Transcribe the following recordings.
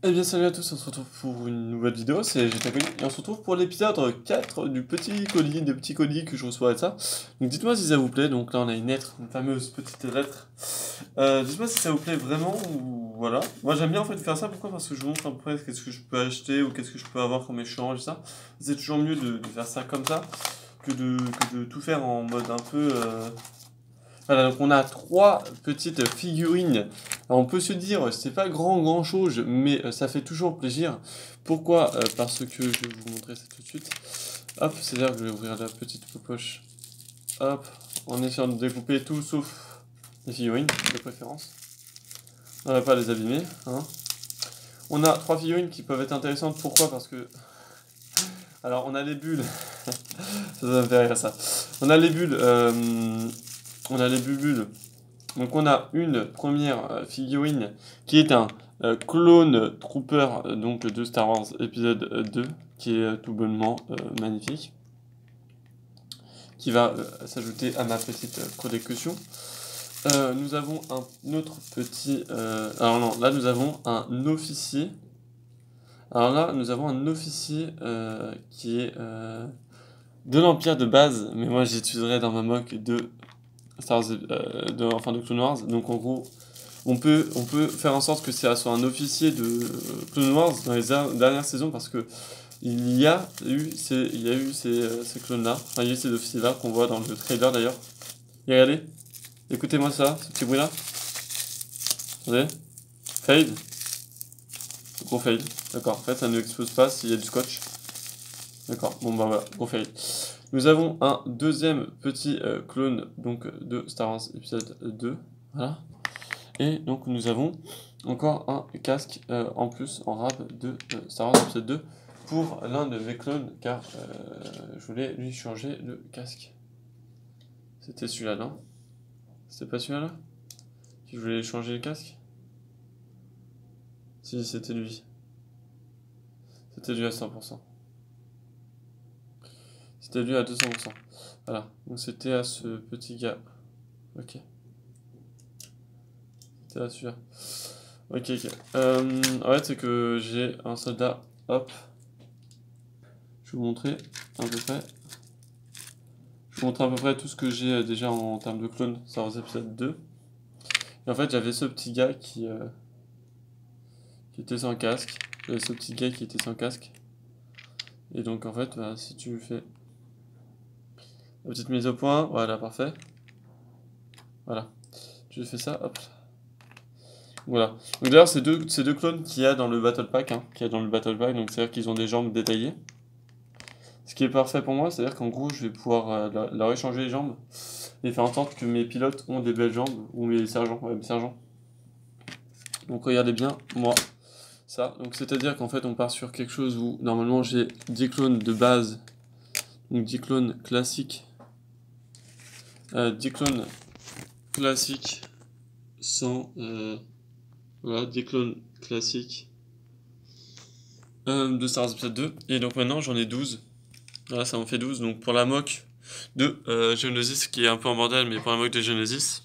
Eh bien salut à tous, on se retrouve pour une nouvelle vidéo, c'est GTA Colis, et on se retrouve pour l'épisode 4 du petit colis, des petits colis que je reçois et ça. Donc dites-moi si ça vous plaît, donc là on a une lettre, une fameuse petite lettre. Dites-moi si ça vous plaît vraiment, ou voilà. Moi j'aime bien en fait faire ça, pourquoi? Parce que je vous montre à peu près qu'est-ce que je peux acheter, ou qu'est-ce que je peux avoir comme échange et ça. C'est toujours mieux de faire ça comme ça, que de tout faire en mode un peu... Voilà, donc on a trois petites figurines. Alors, on peut se dire, c'est pas grand chose, mais ça fait toujours plaisir. Pourquoi? Parce que je vais vous montrer ça tout de suite. Hop, c'est-à-dire que je vais ouvrir la petite poche. Hop, en essayant de découper tout sauf les figurines, de préférence. On va pas les abîmer, hein. On a trois figurines qui peuvent être intéressantes. Pourquoi? Parce que... Alors, on a les bulles. Ça me fait rire, ça. On a les bulles. On a les bulles. Donc on a une première figurine qui est un clone trooper donc de Star Wars épisode 2 qui est tout bonnement magnifique, qui va s'ajouter à ma petite collection. Nous avons un autre petit... alors non, là nous avons un officier. Alors là nous avons un officier qui est de l'Empire de base, mais moi j'utiliserai dans ma mock de Star Wars, de Clone Wars. Donc en gros, on peut faire en sorte que ça soit un officier de Clone Wars dans les dernières saisons parce que il y a eu ces clones-là, enfin il y a eu ces officiers-là qu'on voit dans le trailer d'ailleurs. Et regardez, écoutez-moi ça, ce petit bruit-là. Attendez, fade, gros fade, d'accord, en fait ça ne explose pas s'il y a du scotch. D'accord, bon bah voilà, gros fade. Nous avons un deuxième petit clone donc de Star Wars épisode 2, voilà. Et donc nous avons encore un casque en plus en rap de Star Wars épisode 2 pour l'un de mes clones car je voulais lui changer le casque. C'était celui-là, non? C'était pas celui-là là? Je voulais changer le casque? Si, c'était lui. C'était lui à 100%. C'était lui à 200%. Voilà, donc c'était à ce petit gars. Ok. C'était à celui-là. Ok, ok. En fait, c'est que j'ai un soldat. Hop. Je vais vous montrer à peu près. Je vous montre à peu près tout ce que j'ai déjà en termes de clones Star Wars épisode 2. Et en fait, j'avais ce petit gars qui était sans casque. J'avais ce petit gars qui était sans casque. Et donc, en fait, bah, si tu fais la petite mise au point, voilà, parfait. Voilà. Tu fais ça, hop. Voilà. Donc, d'ailleurs, ces deux clones qu'il y a dans le Battle Pack, hein, donc c'est-à-dire qu'ils ont des jambes détaillées. Ce qui est parfait pour moi, c'est-à-dire qu'en gros, je vais pouvoir leur échanger les jambes et faire en sorte que mes pilotes ont des belles jambes, ou mes sergents, ouais, mes sergents. Donc regardez bien, moi, ça. Donc c'est-à-dire qu'en fait, on part sur quelque chose où, normalement, j'ai 10 clones de base, donc 10 clones classiques. 10 clones classiques sans... voilà, 10 clones classiques de Star Wars Episode 2. Et donc maintenant, j'en ai 12. Voilà, ça en fait 12. Donc pour la mock de Geonosis, qui est un peu en bordel, mais pour la mock de Geonosis.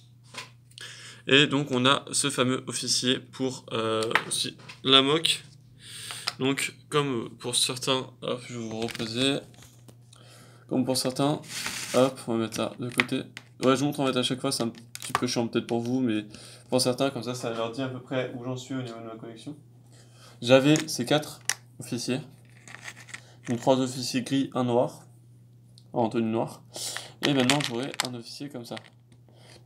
Et donc on a ce fameux officier pour aussi la mock. Donc comme pour certains, hop, je vais vous reposer. Comme pour certains, hop, on va mettre ça de côté. Ouais, je montre en fait à chaque fois, c'est un petit peu chiant peut-être pour vous, mais pour certains, comme ça leur dit à peu près où j'en suis au niveau de ma collection. J'avais ces 4 officiers. Donc 3 officiers gris, un noir, en tenue noire. Et maintenant j'aurai un officier comme ça.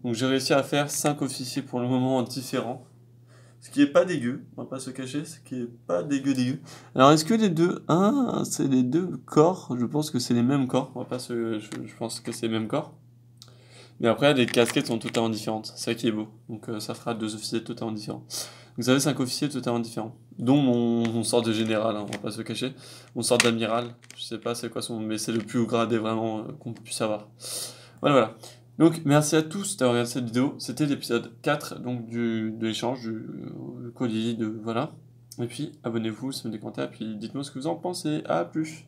Donc j'ai réussi à faire 5 officiers pour le moment différents. Ce qui est pas dégueu, on va pas se cacher, ce qui est pas dégueu. Alors est-ce que les deux... Ah, c'est les deux corps, je pense que c'est les mêmes corps, on va pas se... je pense que c'est les mêmes corps. Mais après, les casquettes sont totalement différentes, c'est ça qui est beau. Donc ça fera 2 officiers totalement différents. Vous avez 5 officiers totalement différents, dont mon sort de général, hein, on va pas se cacher. Mon sort d'amiral, je sais pas c'est quoi son... mais c'est le plus haut gradé vraiment qu'on puisse avoir. Voilà. Donc merci à tous d'avoir regardé cette vidéo, c'était l'épisode 4 donc de l'échange du colis, voilà. Et puis abonnez-vous, laissez des commentaires, puis dites-moi ce que vous en pensez, à plus.